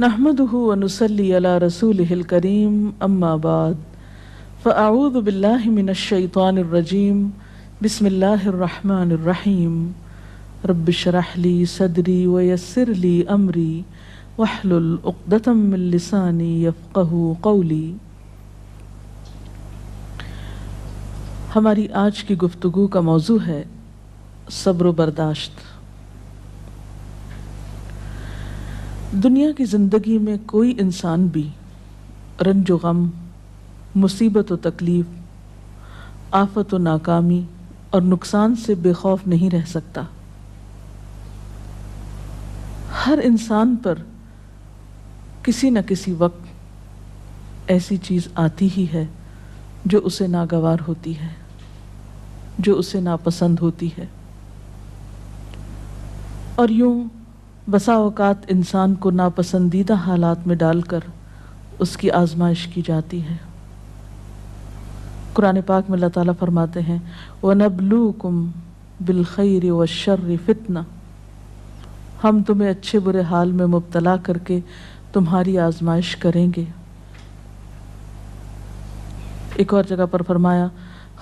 نحمده ونصلي على رسوله الكريم اما بعد فاعوذ بالله من الشيطان الرجيم بسم الله الرحمن الرحيم رب اشرح لي صدري ويسر لي امري واحلل عقدة من لساني يفقهوا قولي۔ ہماری آج کی گفتگو کا موضوع ہے صبر و برداشت۔ دنیا کی زندگی میں کوئی انسان بھی رنج و غم، مصیبت و تکلیف، آفت و ناکامی اور نقصان سے بے خوف نہیں رہ سکتا۔ ہر انسان پر کسی نہ کسی وقت ایسی چیز آتی ہی ہے جو اسے ناگوار ہوتی ہے، جو اسے ناپسند ہوتی ہے، اور یوں بسا اوقات انسان کو ناپسندیدہ حالات میں ڈال کر اس کی آزمائش کی جاتی ہے۔ قرآن پاک میں اللہ تعالیٰ فرماتے ہیں وَنَبْلُوكُمْ بِالْخَيْرِ وَالشَّرِّ فِتْنَةً، ہم تمہیں اچھے برے حال میں مبتلا کر کے تمہاری آزمائش کریں گے۔ ایک اور جگہ پر فرمایا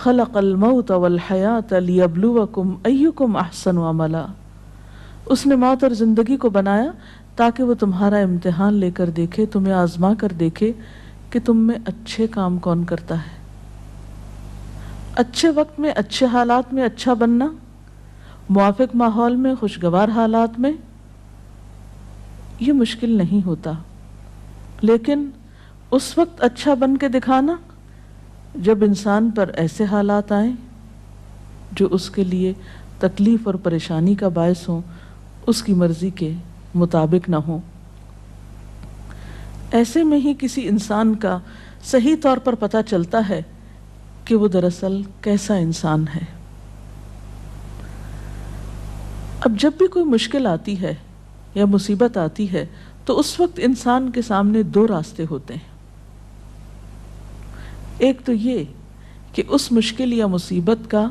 خَلَقَ الْمَوْتَ وَالْحَيَاةَ لِيَبْلُوَكُمْ أَيُّكُمْ أَحْسَنُ عَمَلًا، اس نے موت اور زندگی کو بنایا تاکہ وہ تمہارا امتحان لے کر دیکھے، تمہیں آزما کر دیکھے کہ تم میں اچھے کام کون کرتا ہے۔ اچھے وقت میں، اچھے حالات میں اچھا بننا، موافق ماحول میں، خوشگوار حالات میں، یہ مشکل نہیں ہوتا، لیکن اس وقت اچھا بن کے دکھانا جب انسان پر ایسے حالات آئیں جو اس کے لیے تکلیف اور پریشانی کا باعث ہوں، اس کی مرضی کے مطابق نہ ہوں۔ ایسے میں ہی کسی انسان کا صحیح طور پر پتہ چلتا ہے کہ وہ دراصل کیسا انسان ہے۔ اب جب بھی کوئی مشکل آتی ہے یا مصیبت آتی ہے تو اس وقت انسان کے سامنے دو راستے ہوتے ہیں۔ ایک تو یہ کہ اس مشکل یا مصیبت کا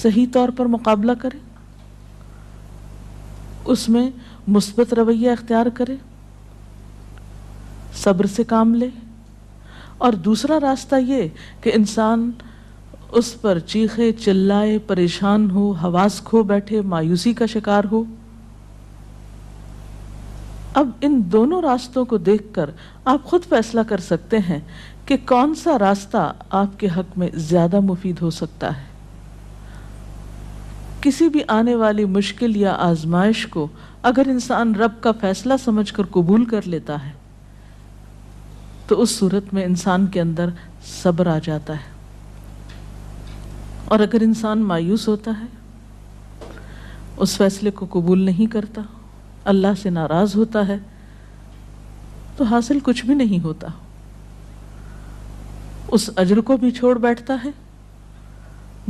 صحیح طور پر مقابلہ کرے، اس میں مثبت رویہ اختیار کرے، صبر سے کام لے، اور دوسرا راستہ یہ کہ انسان اس پر چیخے چلائے، پریشان ہو، حواس کھو بیٹھے، مایوسی کا شکار ہو۔ اب ان دونوں راستوں کو دیکھ کر آپ خود فیصلہ کر سکتے ہیں کہ کون سا راستہ آپ کے حق میں زیادہ مفید ہو سکتا ہے۔ کسی بھی آنے والی مشکل یا آزمائش کو اگر انسان رب کا فیصلہ سمجھ کر قبول کر لیتا ہے تو اس صورت میں انسان کے اندر صبر آ جاتا ہے، اور اگر انسان مایوس ہوتا ہے، اس فیصلے کو قبول نہیں کرتا، اللہ سے ناراض ہوتا ہے، تو حاصل کچھ بھی نہیں ہوتا، اس اجر کو بھی چھوڑ بیٹھتا ہے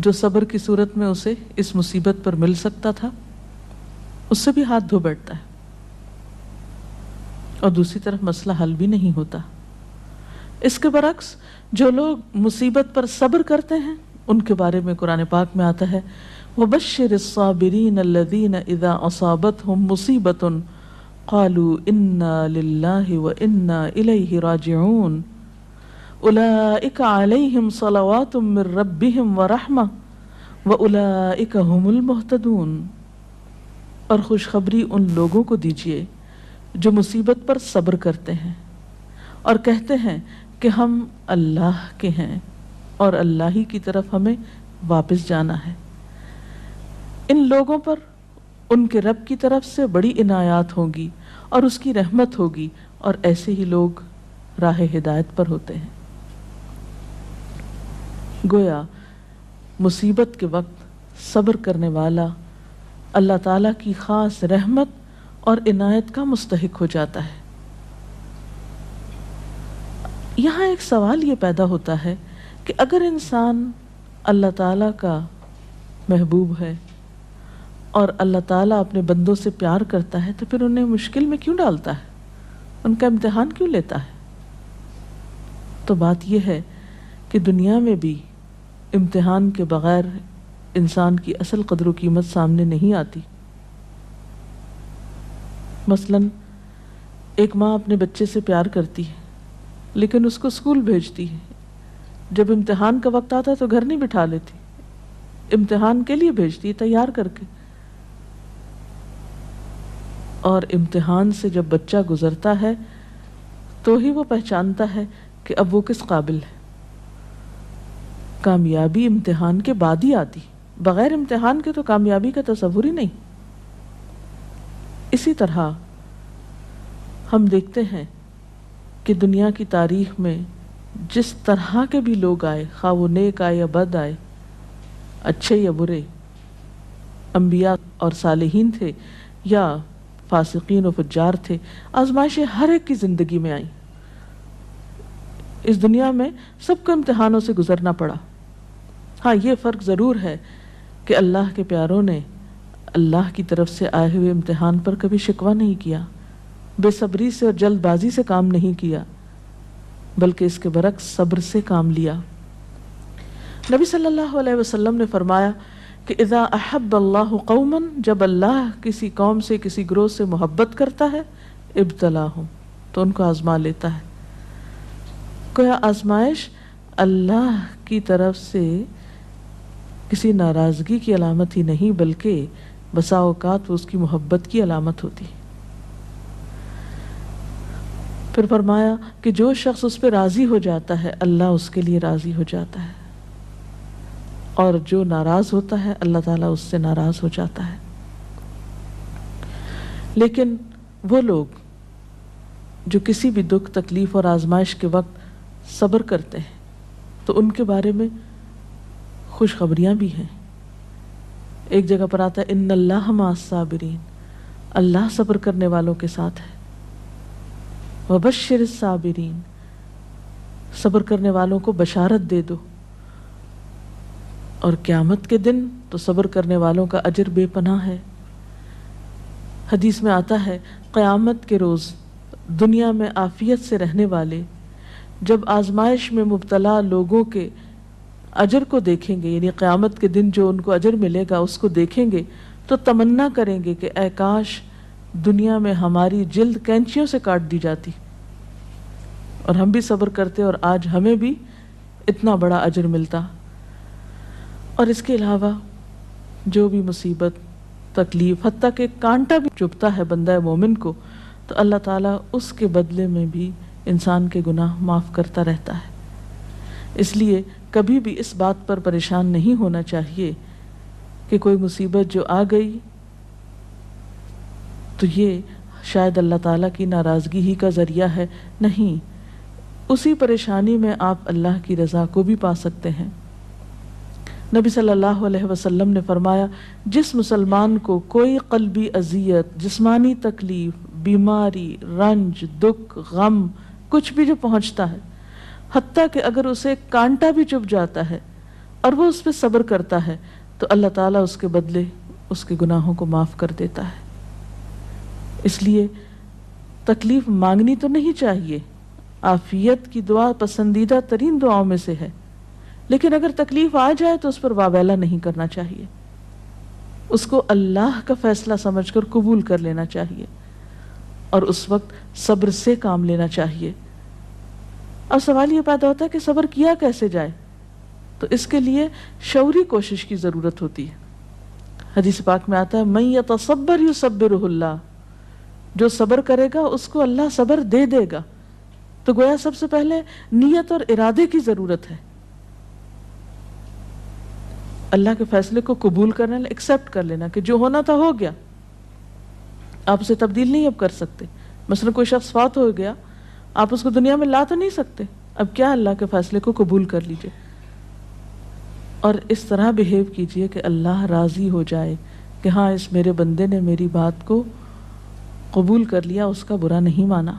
جو صبر کی صورت میں اسے اس مصیبت پر مل سکتا تھا، اس سے بھی ہاتھ دھو بیٹھتا ہے، اور دوسری طرف مسئلہ حل بھی نہیں ہوتا۔ اس کے برعکس جو لوگ مصیبت پر صبر کرتے ہیں ان کے بارے میں قرآن پاک میں آتا ہے وَبَشِّرِ الصَّابِرِينَ الَّذِينَ إِذَا أَصَابَتْهُمْ مُصِيبَةٌ قَالُوا إِنَّا لِلَّهِ وَإِنَّا إِلَيْهِ رَاجِعُونَ أُولَئِكَ عَلَيْهِمْ صَلَوَاتٌ مِّن رَّبِّهِمْ وَرَحْمَةٌ وَأُولَئِكَ هُمُ الْمُهْتَدُونَ، اور خوشخبری ان لوگوں کو دیجیے جو مصیبت پر صبر کرتے ہیں اور کہتے ہیں کہ ہم اللہ کے ہیں اور اللہ ہی کی طرف ہمیں واپس جانا ہے۔ ان لوگوں پر ان کے رب کی طرف سے بڑی عنایات ہوں گی اور اس کی رحمت ہوگی، اور ایسے ہی لوگ راہ ہدایت پر ہوتے ہیں۔ گویا مصیبت کے وقت صبر کرنے والا اللہ تعالیٰ کی خاص رحمت اور عنایت کا مستحق ہو جاتا ہے۔ یہاں ایک سوال یہ پیدا ہوتا ہے کہ اگر انسان اللہ تعالیٰ کا محبوب ہے اور اللہ تعالیٰ اپنے بندوں سے پیار کرتا ہے تو پھر انہیں مشکل میں کیوں ڈالتا ہے، ان کا امتحان کیوں لیتا ہے؟ تو بات یہ ہے کہ دنیا میں بھی امتحان کے بغیر انسان کی اصل قدر و قیمت سامنے نہیں آتی۔ مثلاً ایک ماں اپنے بچے سے پیار کرتی ہے لیکن اس کو اسکول بھیجتی ہے، جب امتحان کا وقت آتا ہے تو گھر نہیں بٹھا لیتی، امتحان کے لیے بھیجتی ہے تیار کر کے، اور امتحان سے جب بچہ گزرتا ہے تو ہی وہ پہچانتا ہے کہ اب وہ کس قابل ہے۔ کامیابی امتحان کے بعد ہی آتی، بغیر امتحان کے تو کامیابی کا تصور ہی نہیں۔ اسی طرح ہم دیکھتے ہیں کہ دنیا کی تاریخ میں جس طرح کے بھی لوگ آئے، خواہ وہ نیک آئے یا بد آئے، اچھے یا برے، انبیاء اور صالحین تھے یا فاسقین و فجار تھے، آزمائشیں ہر ایک کی زندگی میں آئیں۔ اس دنیا میں سب کو امتحانوں سے گزرنا پڑا۔ ہاں، یہ فرق ضرور ہے کہ اللہ کے پیاروں نے اللہ کی طرف سے آئے ہوئے امتحان پر کبھی شکوہ نہیں کیا، بے صبری سے اور جلد بازی سے کام نہیں کیا، بلکہ اس کے برعکس صبر سے کام لیا۔ نبی صلی اللہ علیہ وسلم نے فرمایا کہ اذا احب اللہ قوما، جب اللہ کسی قوم سے، کسی گروہ سے محبت کرتا ہے، ابتلاہم، تو ان کو آزما لیتا ہے۔ گویا آزمائش اللہ کی طرف سے کسی ناراضگی کی علامت ہی نہیں، بلکہ بسا اوقات وہ اس کی محبت کی علامت ہوتی ہے۔ پھر فرمایا کہ جو شخص اس پہ راضی ہو جاتا ہے اللہ اس کے لیے راضی ہو جاتا ہے، اور جو ناراض ہوتا ہے اللہ تعالیٰ اس سے ناراض ہو جاتا ہے۔ لیکن وہ لوگ جو کسی بھی دکھ، تکلیف اور آزمائش کے وقت صبر کرتے ہیں تو ان کے بارے میں خوشخبریاں بھی ہیں۔ ایک جگہ پر آتا ہے ان اللہ مع الصابرین، اللہ صبر کرنے والوں کے ساتھ ہے۔ وبشر الصابرین، صبر کرنے والوں کو بشارت دے دو۔ اور قیامت کے دن تو صبر کرنے والوں کا اجر بے پناہ ہے۔ حدیث میں آتا ہے قیامت کے روز دنیا میں عافیت سے رہنے والے جب آزمائش میں مبتلا لوگوں کے اجر کو دیکھیں گے، یعنی قیامت کے دن جو ان کو اجر ملے گا اس کو دیکھیں گے تو تمنا کریں گے کہ اے کاش دنیا میں ہماری جلد کینچیوں سے کاٹ دی جاتی اور ہم بھی صبر کرتے اور آج ہمیں بھی اتنا بڑا اجر ملتا۔ اور اس کے علاوہ جو بھی مصیبت، تکلیف، حتیٰ کہ کانٹا بھی چبھتا ہے بندہ مومن کو تو اللہ تعالیٰ اس کے بدلے میں بھی انسان کے گناہ معاف کرتا رہتا ہے۔ اس لیے کبھی بھی اس بات پر پریشان نہیں ہونا چاہیے کہ کوئی مصیبت جو آ گئی تو یہ شاید اللہ تعالیٰ کی ناراضگی ہی کا ذریعہ ہے۔ نہیں، اسی پریشانی میں آپ اللہ کی رضا کو بھی پا سکتے ہیں۔ نبی صلی اللہ علیہ وسلم نے فرمایا جس مسلمان کو کوئی قلبی اذیت، جسمانی تکلیف، بیماری، رنج، دکھ، غم، کچھ بھی جو پہنچتا ہے، حتیٰ کہ اگر اسے کانٹا بھی چبھ جاتا ہے اور وہ اس پہ صبر کرتا ہے تو اللہ تعالیٰ اس کے بدلے اس کے گناہوں کو معاف کر دیتا ہے۔ اس لیے تکلیف مانگنی تو نہیں چاہیے، عافیت کی دعا پسندیدہ ترین دعاؤں میں سے ہے، لیکن اگر تکلیف آ جائے تو اس پر واویلا نہیں کرنا چاہیے، اس کو اللہ کا فیصلہ سمجھ کر قبول کر لینا چاہیے اور اس وقت صبر سے کام لینا چاہیے۔ اب سوال یہ پیدا ہوتا ہے کہ صبر کیا کیسے جائے؟ تو اس کے لیے شعوری کوشش کی ضرورت ہوتی ہے۔ حدیث پاک میں آتا ہے من یتصبر یصبرہ اللہ، جو صبر کرے گا اس کو اللہ صبر دے دے گا۔ تو گویا سب سے پہلے نیت اور ارادے کی ضرورت ہے، اللہ کے فیصلے کو قبول کرنا، ایکسپٹ کر لینا کہ جو ہونا تھا ہو گیا، آپ اسے تبدیل نہیں اب کر سکتے۔ مثلا کوئی شخص فوت ہو گیا، آپ اس کو دنیا میں لا تو نہیں سکتے، اب کیا اللہ کے فیصلے کو قبول کر لیجئے اور اس طرح بیہیو کیجئے کہ اللہ راضی ہو جائے کہ ہاں اس میرے بندے نے میری بات کو قبول کر لیا، اس کا برا نہیں مانا۔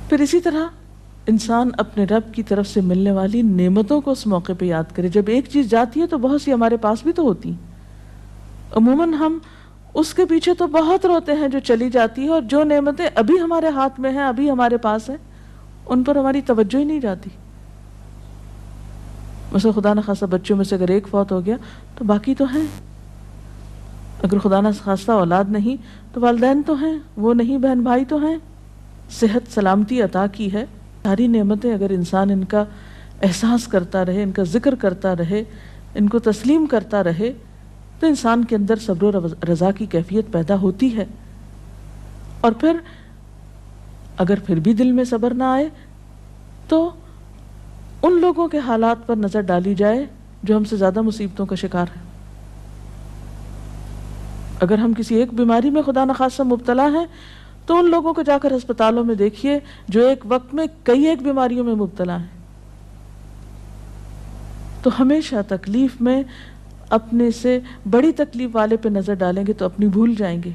پھر اسی طرح انسان اپنے رب کی طرف سے ملنے والی نعمتوں کو اس موقع پہ یاد کرے۔ جب ایک چیز جاتی ہے تو بہت سی ہمارے پاس بھی تو ہوتی ہیں، عموماً ہم اس کے پیچھے تو بہت روتے ہیں جو چلی جاتی ہے، اور جو نعمتیں ابھی ہمارے ہاتھ میں ہیں، ابھی ہمارے پاس ہیں، ان پر ہماری توجہ ہی نہیں جاتی۔ مثلا خدا نخواستہ بچوں میں سے اگر ایک فوت ہو گیا تو باقی تو ہیں۔ اگر خدا نہ خواستہ اولاد نہیں تو والدین تو ہیں، وہ نہیں بہن بھائی تو ہیں، صحت سلامتی عطا کی ہے، ساری نعمتیں اگر انسان ان کا احساس کرتا رہے، ان کا ذکر کرتا رہے، ان کو تسلیم کرتا رہے، تو انسان کے اندر صبر و رضا کی کیفیت پیدا ہوتی ہے۔ اور پھر اگر پھر بھی دل میں صبر نہ آئے تو ان لوگوں کے حالات پر نظر ڈالی جائے جو ہم سے زیادہ مصیبتوں کا شکار ہیں۔ اگر ہم کسی ایک بیماری میں خدا نخواستہ مبتلا ہیں تو ان لوگوں کو جا کر ہسپتالوں میں دیکھیے جو ایک وقت میں کئی ایک بیماریوں میں مبتلا ہیں۔ تو ہمیشہ تکلیف میں اپنے سے بڑی تکلیف والے پہ نظر ڈالیں گے تو اپنی بھول جائیں گے۔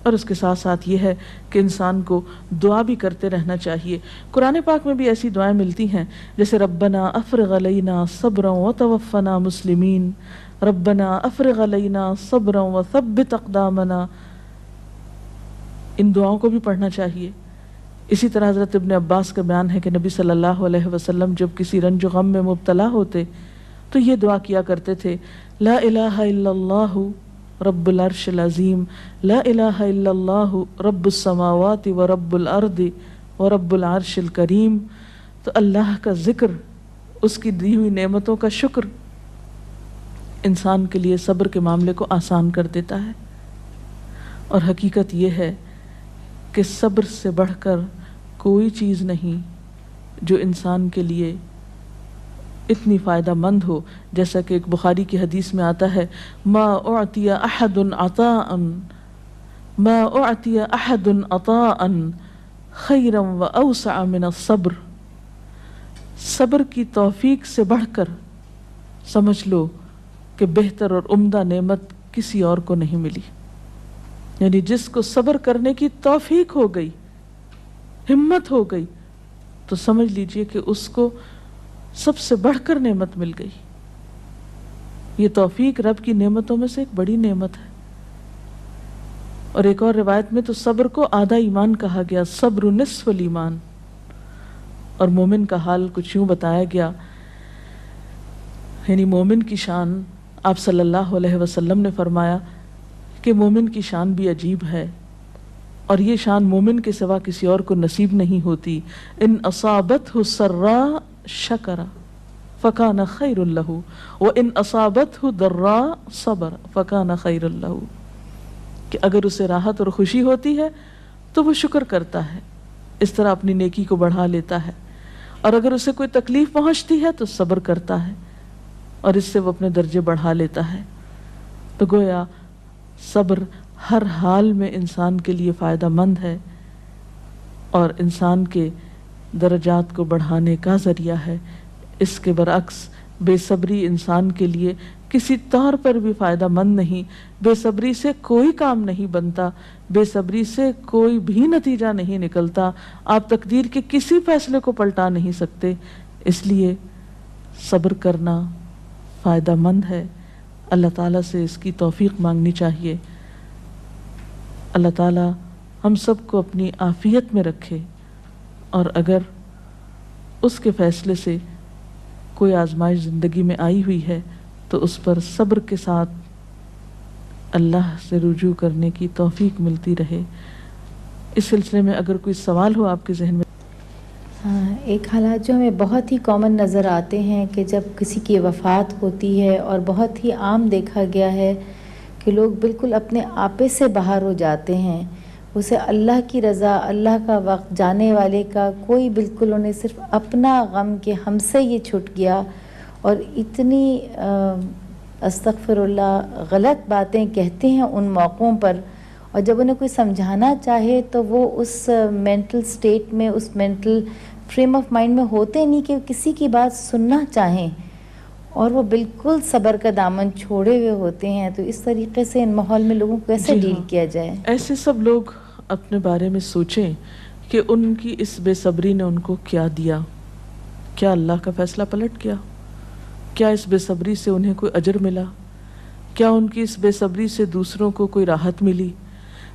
اور اس کے ساتھ ساتھ یہ ہے کہ انسان کو دعا بھی کرتے رہنا چاہیے۔ قرآن پاک میں بھی ایسی دعائیں ملتی ہیں جیسے ربنا افرغ علینا صبرا وتوفنا مسلمین، ربنا افرغ علینا صبرا وثبت اقدامنا، ان دعاؤں کو بھی پڑھنا چاہیے۔ اسی طرح حضرت ابن عباس کا بیان ہے کہ نبی صلی اللہ علیہ وسلم جب کسی رنج و غم میں مبتلا ہوتے تو یہ دعا کیا کرتے تھے، لا الہ الا اللہ رب العرش العظیم، لا الہ الا اللہ رب السماوات و رب الارض و رب العرش الکریم۔ تو اللہ کا ذکر، اس کی دی ہوئی نعمتوں کا شکر انسان کے لیے صبر کے معاملے کو آسان کر دیتا ہے۔ اور حقیقت یہ ہے کہ صبر سے بڑھ کر کوئی چیز نہیں جو انسان کے لیے اتنی فائدہ مند ہو، جیسا کہ ایک بخاری کی حدیث میں آتا ہے، ما اعطی احد عطاء ما اعطی احد عطاء خیرا واوسع من الصبر۔ صبر کی توفیق سے بڑھ کر سمجھ لو کہ بہتر اور عمدہ نعمت کسی اور کو نہیں ملی۔ یعنی جس کو صبر کرنے کی توفیق ہو گئی، ہمت ہو گئی، تو سمجھ لیجئے کہ اس کو سب سے بڑھ کر نعمت مل گئی۔ یہ توفیق رب کی نعمتوں میں سے ایک بڑی نعمت ہے۔ اور ایک اور روایت میں تو صبر کو آدھا ایمان کہا گیا، صبر نصف الایمان۔ اور مومن کا حال کچھ یوں بتایا گیا، یعنی مومن کی شان آپ صلی اللہ علیہ وسلم نے فرمایا کہ مومن کی شان بھی عجیب ہے، اور یہ شان مومن کے سوا کسی اور کو نصیب نہیں ہوتی۔ ان اصابتہ سراء شکر فکان خیر لہ وان اصابتہ ضراء صبر فکان خیر لہ، کہ اگر اسے راحت اور خوشی ہوتی ہے تو وہ شکر کرتا ہے، اس طرح اپنی نیکی کو بڑھا لیتا ہے، اور اگر اسے کوئی تکلیف پہنچتی ہے تو صبر کرتا ہے، اور اس سے وہ اپنے درجے بڑھا لیتا ہے۔ تو گویا صبر ہر حال میں انسان کے لیے فائدہ مند ہے اور انسان کے درجات کو بڑھانے کا ذریعہ ہے۔ اس کے برعکس بے صبری انسان کے لیے کسی طور پر بھی فائدہ مند نہیں۔ بے صبری سے کوئی کام نہیں بنتا، بے صبری سے کوئی بھی نتیجہ نہیں نکلتا، آپ تقدیر کے کسی فیصلے کو پلٹا نہیں سکتے۔ اس لیے صبر کرنا فائدہ مند ہے۔ اللہ تعالیٰ سے اس کی توفیق مانگنی چاہیے۔ اللہ تعالیٰ ہم سب کو اپنی عافیت میں رکھے، اور اگر اس کے فیصلے سے کوئی آزمائش زندگی میں آئی ہوئی ہے تو اس پر صبر کے ساتھ اللہ سے رجوع کرنے کی توفیق ملتی رہے۔ اس سلسلے میں اگر کوئی سوال ہو آپ کے ذہن میں۔ ایک حالات جو ہمیں بہت ہی کامن نظر آتے ہیں کہ جب کسی کی وفات ہوتی ہے، اور بہت ہی عام دیکھا گیا ہے کہ لوگ بالکل اپنے آپے سے باہر ہو جاتے ہیں، اسے اللہ کی رضا، اللہ کا وقت، جانے والے کا کوئی بالکل انہیں صرف اپنا غم کہ ہم سے یہ چھٹ گیا، اور اتنی استغفر اللہ غلط باتیں کہتے ہیں ان موقعوں پر، اور جب انہیں کوئی سمجھانا چاہے تو وہ اس مینٹل سٹیٹ میں، اس مینٹل فریم آف مائنڈ میں ہوتے نہیں کہ کسی کی بات سننا چاہیں، اور وہ بالکل صبر کا دامن چھوڑے ہوئے ہوتے ہیں۔ تو اس طریقے سے ان ماحول میں لوگوں کو کیسے ڈیل کیا جائے؟ ایسے سب لوگ اپنے بارے میں سوچیں کہ ان کی اس بے صبری نے ان کو کیا دیا؟ کیا اللہ کا فیصلہ پلٹ گیا؟ کیا اس بے صبری سے انہیں کوئی اجر ملا؟ کیا ان کی اس بے صبری سے دوسروں کو کوئی راحت ملی؟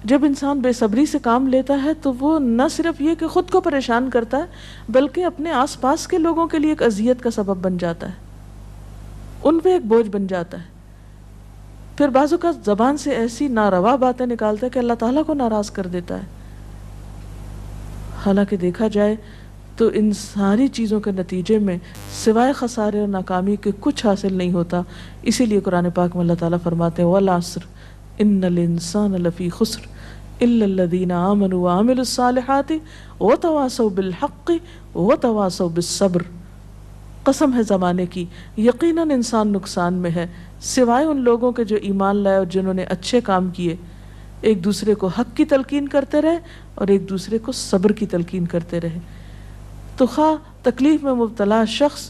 جب انسان بے صبری سے کام لیتا ہے تو وہ نہ صرف یہ کہ خود کو پریشان کرتا ہے بلکہ اپنے آس پاس کے لوگوں کے لیے ایک اذیت کا سبب بن جاتا ہے، ان پہ ایک بوجھ بن جاتا ہے۔ پھر بعض اوقات زبان سے ایسی ناروا باتیں نکالتا ہے کہ اللہ تعالیٰ کو ناراض کر دیتا ہے. حالانکہ دیکھا جائے تو ان ساری چیزوں کے نتیجے میں سوائے خسارے اور ناکامی کے کچھ حاصل نہیں ہوتا. اسی لیے قرآن پاک میں اللہ تعالیٰ فرماتے ہیں وَالْعَصْرِ إِنَّ الْإِنسَانَ لَفِي خُسْرٍ إِلَّا الَّذِينَ آمَنُوا وَعَمِلُوا الصَّالِحَاتِ وَتَوَاصَوْا بِالْحَقِّ وَتَوَاصَوْا بِالصَّبْرِ. قسم ہے زمانے کی، یقیناً انسان نقصان میں ہے سوائے ان لوگوں کے جو ایمان لائے اور جنہوں نے اچھے کام کیے، ایک دوسرے کو حق کی تلقین کرتے رہے اور ایک دوسرے کو صبر کی تلقین کرتے رہے. تو خواہ تکلیف میں مبتلا شخص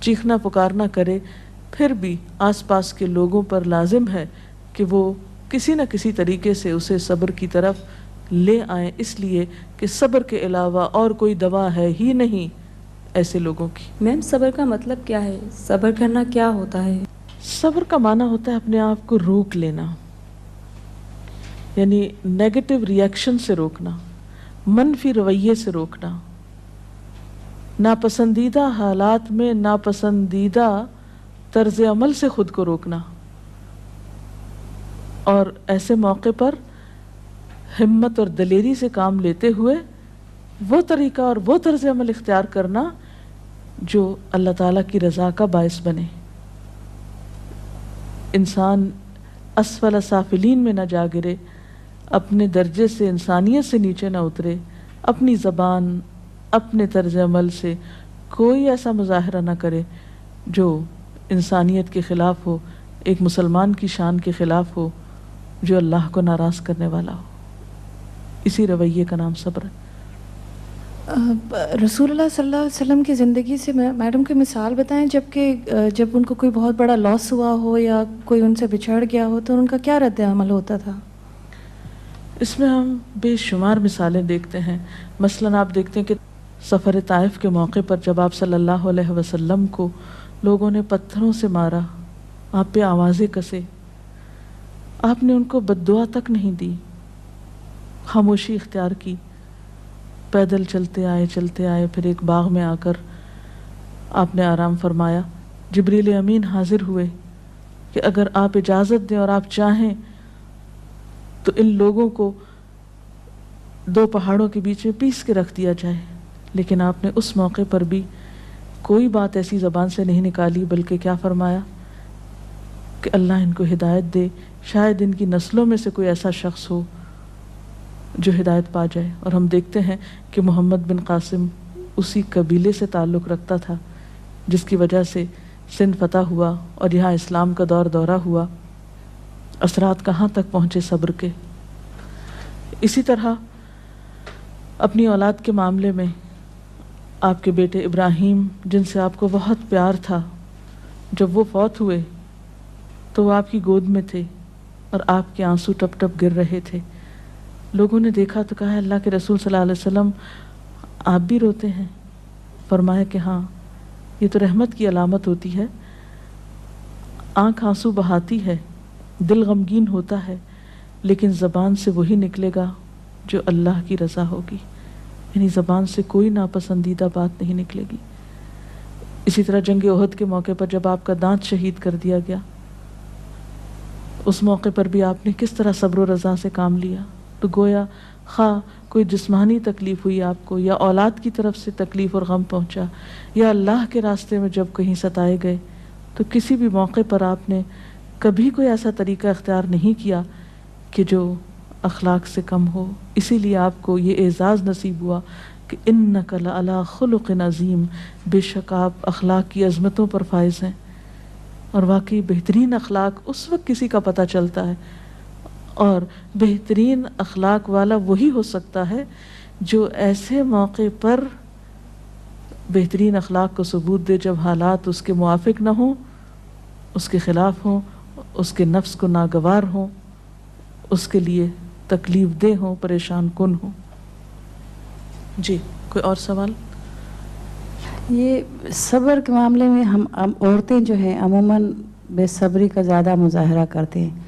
چیخنا پکارنا کرے، پھر بھی آس پاس کے لوگوں پر لازم ہے کہ وہ کسی نہ کسی طریقے سے اسے صبر کی طرف لے آئیں، اس لیے کہ صبر کے علاوہ اور کوئی دوا ہے ہی نہیں ایسے لوگوں کی. میم صبر کا مطلب کیا ہے؟ صبر کرنا کیا ہوتا ہے؟ صبر کا معنی ہوتا ہے اپنے آپ کو روک لینا، یعنی نیگیٹو ریئیکشن سے روکنا، منفی رویے سے روکنا، ناپسندیدہ حالات میں ناپسندیدہ طرز عمل سے خود کو روکنا، اور ایسے موقع پر ہمت اور دلیری سے کام لیتے ہوئے وہ طریقہ اور وہ طرز عمل اختیار کرنا جو اللہ تعالیٰ کی رضا کا باعث بنے. انسان اسفل سافلین میں نہ جا گرے، اپنے درجے سے انسانیت سے نیچے نہ اترے، اپنی زبان اپنے طرز عمل سے کوئی ایسا مظاہرہ نہ کرے جو انسانیت کے خلاف ہو، ایک مسلمان کی شان کے خلاف ہو، جو اللہ کو ناراض کرنے والا ہو. اسی رویے کا نام صبر ہے. رسول اللہ صلی اللہ علیہ وسلم کی زندگی سے میڈم کی مثال بتائیں جب ان کو کوئی بہت بڑا لاس ہوا ہو یا کوئی ان سے بچھڑ گیا ہو تو ان کا کیا رد عمل ہوتا تھا؟ اس میں ہم بے شمار مثالیں دیکھتے ہیں. مثلاً آپ دیکھتے ہیں کہ سفر طائف کے موقع پر جب آپ صلی اللہ علیہ وسلم کو لوگوں نے پتھروں سے مارا، آپ پہ آوازیں کسے، آپ نے ان کو بد دعا تک نہیں دی، خاموشی اختیار کی، پیدل چلتے آئے پھر ایک باغ میں آ کر آپ نے آرام فرمایا. جبریل امین حاضر ہوئے کہ اگر آپ اجازت دیں اور آپ چاہیں تو ان لوگوں کو دو پہاڑوں کے بیچ میں پیس کے رکھ دیا جائے. لیکن آپ نے اس موقع پر بھی کوئی بات ایسی زبان سے نہیں نکالی، بلکہ کیا فرمایا کہ اللہ ان کو ہدایت دے، شاید ان کی نسلوں میں سے کوئی ایسا شخص ہو جو ہدایت پا جائے. اور ہم دیکھتے ہیں کہ محمد بن قاسم اسی قبیلے سے تعلق رکھتا تھا جس کی وجہ سے سندھ فتح ہوا اور یہاں اسلام کا دورہ ہوا. اثرات کہاں تک پہنچے صبر کے. اسی طرح اپنی اولاد کے معاملے میں آپ کے بیٹے ابراہیم جن سے آپ کو بہت پیار تھا، جب وہ فوت ہوئے تو وہ آپ کی گود میں تھے اور آپ کے آنسو ٹپ ٹپ گر رہے تھے. لوگوں نے دیکھا تو کہا اللہ کے رسول صلی اللہ علیہ وسلم آپ بھی روتے ہیں؟ فرمایا کہ ہاں، یہ تو رحمت کی علامت ہوتی ہے. آنکھ آنسو بہاتی ہے، دل غمگین ہوتا ہے، لیکن زبان سے وہی نکلے گا جو اللہ کی رضا ہوگی، یعنی زبان سے کوئی ناپسندیدہ بات نہیں نکلے گی. اسی طرح جنگ احد کے موقع پر جب آپ کا دانت شہید کر دیا گیا، اس موقع پر بھی آپ نے کس طرح صبر و رضا سے کام لیا. تو گویا خواہ کوئی جسمانی تکلیف ہوئی آپ کو، یا اولاد کی طرف سے تکلیف اور غم پہنچا، یا اللہ کے راستے میں جب کہیں ستائے گئے، تو کسی بھی موقع پر آپ نے کبھی کوئی ایسا طریقہ اختیار نہیں کیا کہ جو اخلاق سے کم ہو. اسی لیے آپ کو یہ اعزاز نصیب ہوا کہ انک لعلی خلق عظیم، بے شک آپ اخلاق کی عظمتوں پر فائز ہیں. اور واقعی بہترین اخلاق اس وقت کسی کا پتہ چلتا ہے، اور بہترین اخلاق والا وہی ہو سکتا ہے جو ایسے موقع پر بہترین اخلاق کو ثبوت دے جب حالات اس کے موافق نہ ہوں، اس کے خلاف ہوں، اس کے نفس کو ناگوار ہوں، اس کے لیے تکلیف دہ ہوں، پریشان کن ہوں. جی کوئی اور سوال؟ یہ صبر کے معاملے میں ہم عورتیں جو ہیں عموماً بے صبری کا زیادہ مظاہرہ کرتے ہیں،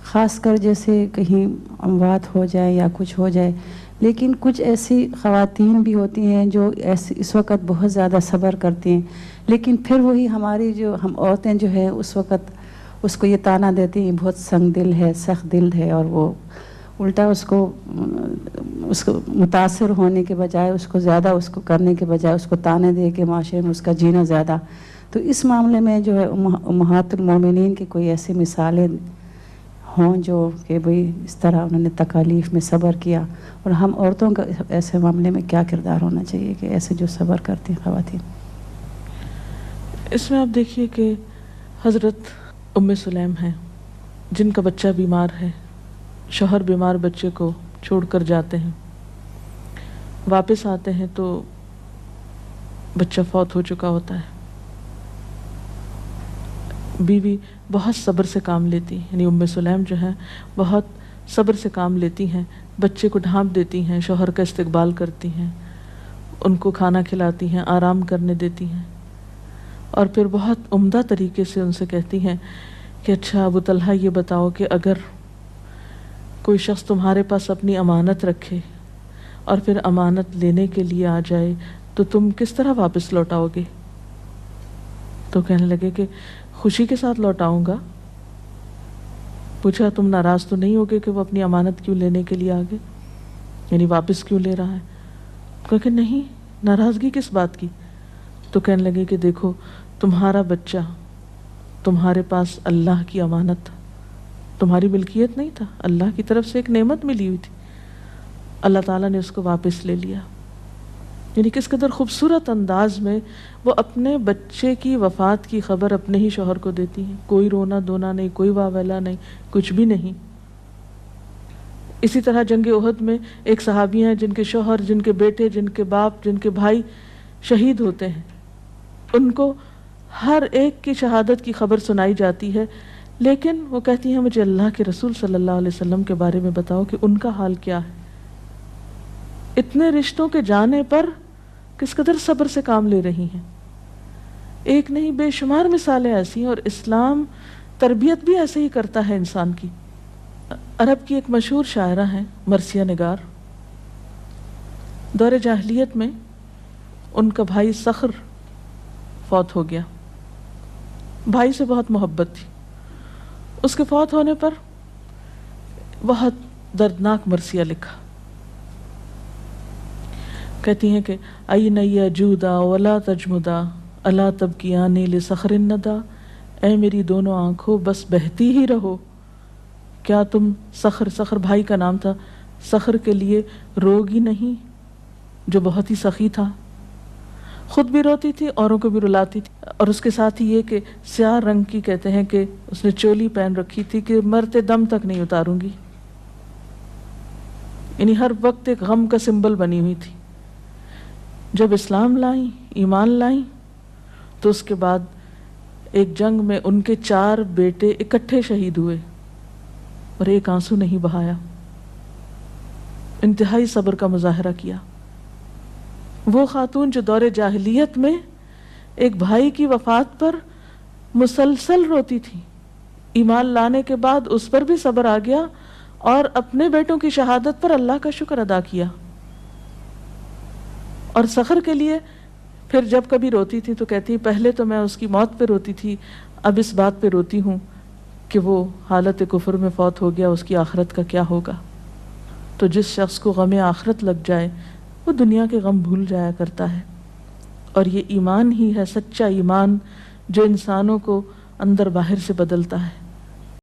خاص کر جیسے کہیں اموات ہو جائے یا کچھ ہو جائے. لیکن کچھ ایسی خواتین بھی ہوتی ہیں جو اس وقت بہت زیادہ صبر کرتی ہیں، لیکن پھر وہی ہماری جو ہم عورتیں جو ہے اس وقت اس کو یہ تانا دیتی ہیں بہت سنگ دل ہے، سخت دل ہے، اور وہ الٹا اس کو متاثر ہونے کے بجائے، اس کو زیادہ اس کو کرنے کے بجائے اس کو تانے دے کے معاشرے میں اس کا جینا زیادہ. تو اس معاملے میں جو ہے امہات المومنین کی کوئی ایسی مثالیں ہوں جو کہ بھئی اس طرح انہوں نے تکالیف میں صبر کیا، اور ہم عورتوں کا ایسے معاملے میں کیا کردار ہونا چاہیے کہ ایسے جو صبر کرتی ہیں خواتین. اس میں آپ دیکھیے کہ حضرت ام سلیم ہیں جن کا بچہ بیمار ہے، شوہر بیمار بچے کو چھوڑ کر جاتے ہیں، واپس آتے ہیں تو بچہ فوت ہو چکا ہوتا ہے. بیوی بہت صبر سے کام لیتی، یعنی ام سلیم جو ہے بہت صبر سے کام لیتی ہیں، بچے کو ڈھانپ دیتی ہیں، شوہر کا استقبال کرتی ہیں، ان کو کھانا کھلاتی ہیں، آرام کرنے دیتی ہیں، اور پھر بہت عمدہ طریقے سے ان سے کہتی ہیں کہ اچھا ابو طلحہ یہ بتاؤ کہ اگر کوئی شخص تمہارے پاس اپنی امانت رکھے اور پھر امانت لینے کے لیے آ جائے تو تم کس طرح واپس لوٹاؤ گے؟ تو کہنے لگے کہ خوشی کے ساتھ لوٹاؤں گا. پوچھا تم ناراض تو نہیں ہوگے کہ وہ اپنی امانت کیوں لینے کے لیے آگے، یعنی واپس کیوں لے رہا ہے؟ کہا کہ نہیں، ناراضگی کس بات کی؟ تو کہنے لگے کہ دیکھو تمہارا بچہ تمہارے پاس اللہ کی امانت تھا، تمہاری ملکیت نہیں تھا، اللہ کی طرف سے ایک نعمت ملی ہوئی تھی، اللہ تعالیٰ نے اس کو واپس لے لیا. یعنی کس قدر خوبصورت انداز میں وہ اپنے بچے کی وفات کی خبر اپنے ہی شوہر کو دیتی ہیں، کوئی رونا دھونا نہیں، کوئی واویلا نہیں، کچھ بھی نہیں. اسی طرح جنگ احد میں ایک صحابی ہیں جن کے شوہر، جن کے بیٹے، جن کے باپ، جن کے بھائی شہید ہوتے ہیں، ان کو ہر ایک کی شہادت کی خبر سنائی جاتی ہے، لیکن وہ کہتی ہیں مجھے اللہ کے رسول صلی اللہ علیہ وسلم کے بارے میں بتاؤ کہ ان کا حال کیا ہے. اتنے رشتوں کے جانے پر کس قدر صبر سے کام لے رہی ہیں. ایک نہیں بے شمار مثالیں ایسی ہیں، اور اسلام تربیت بھی ایسے ہی کرتا ہے انسان کی. عرب کی ایک مشہور شاعرہ ہیں مرثیہ نگار. دور جاہلیت میں ان کا بھائی صخر فوت ہو گیا، بھائی سے بہت محبت تھی. اس کے فوت ہونے پر بہت دردناک مرثیہ لکھا. کہتی ہیں کہ این یجودا ولا تجمدا الا تبکیانی لصخر الندى، اے میری دونوں آنکھوں بس بہتی ہی رہو، کیا تم صخر بھائی کا نام تھا، صخر کے لیے روگی نہیں جو بہت ہی سخی تھا، خود بھی روتی تھی اوروں کو بھی رلاتی تھی. اور اس کے ساتھ ہی یہ کہ سیاہ رنگ کی کہتے ہیں کہ اس نے چولی پہن رکھی تھی کہ مرتے دم تک نہیں اتاروں گی، یعنی ہر وقت ایک غم کا سمبل بنی ہوئی تھی. جب اسلام لائیں، ایمان لائیں، تو اس کے بعد ایک جنگ میں ان کے 4 بیٹے اکٹھے شہید ہوئے اور ایک آنسو نہیں بہایا. انتہائی صبر کا مظاہرہ کیا. وہ خاتون جو دور جاہلیت میں ایک بھائی کی وفات پر مسلسل روتی تھی، ایمان لانے کے بعد اس پر بھی صبر آ گیا اور اپنے بیٹوں کی شہادت پر اللہ کا شکر ادا کیا. اور صخر کے لیے پھر جب کبھی روتی تھی تو کہتی پہلے تو میں اس کی موت پہ روتی تھی، اب اس بات پہ روتی ہوں کہ وہ حالت کفر میں فوت ہو گیا، اس کی آخرت کا کیا ہوگا. تو جس شخص کو غم آخرت لگ جائے وہ دنیا کے غم بھول جایا کرتا ہے. اور یہ ایمان ہی ہے، سچا ایمان، جو انسانوں کو اندر باہر سے بدلتا ہے.